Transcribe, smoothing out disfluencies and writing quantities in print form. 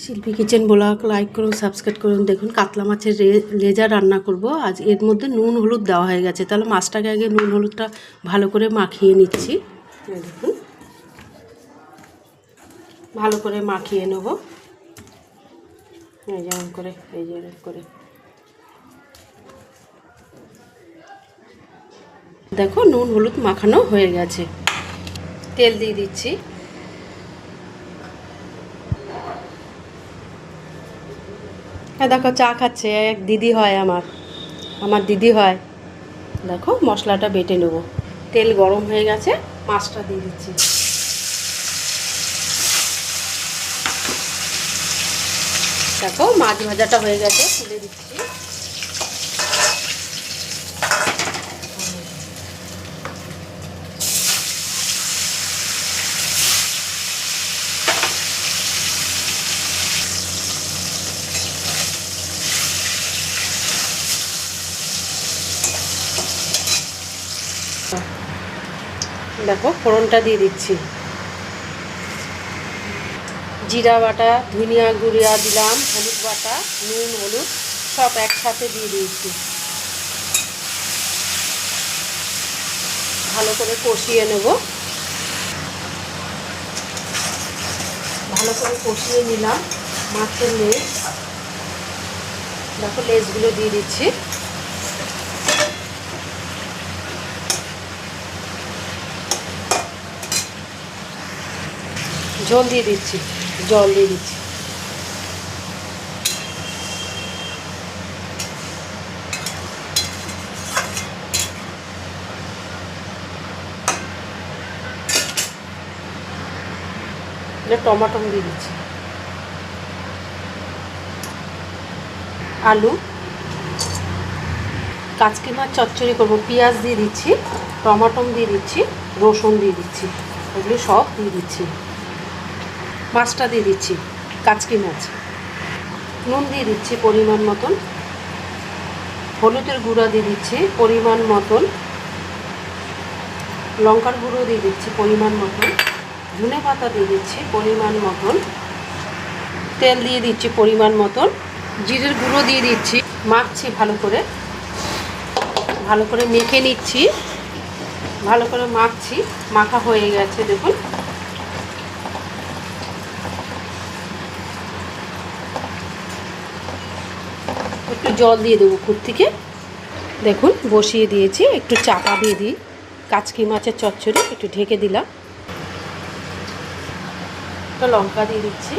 শিল্পী kitchen blog like করুন, subscribe করুন। দেখুন কাতলা মাছের লেজা রান্না করব আজ। এর মধ্যে নুন হলুদ দেওয়া হয়ে গেছে, তাহলে মাছটাকে আগে নুন হলুদটা ভালো করে মাখিয়ে নিচ্ছি। দেখুন ভালো করে মাখিয়ে নেব, এই যেমন করে, এই যেরকম করে। দেখো নুন হলুদ মাখানো হয়ে গেছে। তেল দিয়ে দিচ্ছি। দেখো চা খাচ্ছে, এক দিদি হয় আমার দিদি হয়। দেখো মশলাটা বেটে নেব। তেল গরম হয়ে গেছে, মাছটা দিয়ে দিচ্ছি। দেখো মাছ ভাজাটা হয়ে গেছে, তুলে দিচ্ছি। দেখো ফোড়নটা দিয়ে দিচ্ছি। জিরা বাটা, ধনিয়া গুঁড়া দিলাম, হলুদ বাটা, নুন হলুদ সব একসাথে দিয়ে দিয়েছি। ভালো করে কষিয়ে নেব। ভালো করে কষিয়ে নিলাম মাছের লেজ। দেখো লেজগুলো দিয়ে দিচ্ছি। জল দিয়ে দিচ্ছি, জল দিয়ে দিচ্ছি। টমাটো দিয়ে দিচ্ছি। আলু, কাচকি মাছ চচ্চড়ি করবো। পেঁয়াজ দিয়ে দিচ্ছি, টমাটো দিয়ে দিচ্ছি, রসুন দিয়ে দিচ্ছি, এগুলো সব দিয়ে দিচ্ছি। মাছটা দিয়ে দিচ্ছি, কাচকি মাছ। নুন দিয়ে দিচ্ছি পরিমাণ মতন, হলুদের গুঁড়া দিয়ে দিচ্ছি পরিমাণ মতন, লঙ্কার গুঁড়ো দিয়ে দিচ্ছি পরিমাণ মতন, ধনে পাতা দিয়ে দিচ্ছি পরিমাণ মতন, তেল দিয়ে দিচ্ছি পরিমাণ মতন, জিরের গুঁড়ো দিয়ে দিচ্ছি। মাখছি ভালো করে মেখে নিচ্ছি। ভালো করে মাখছি, মাখা হয়ে গেছে। দেখুন একটু জল দিয়ে দেবো খুব থেকে। দেখুন বসিয়ে দিয়েছি, একটু চাপা দিয়ে দিই। কাচকি মাছের চচ্চড়ি একটু ঢেকে দিলাম। একটা লঙ্কা দিয়ে দিচ্ছি।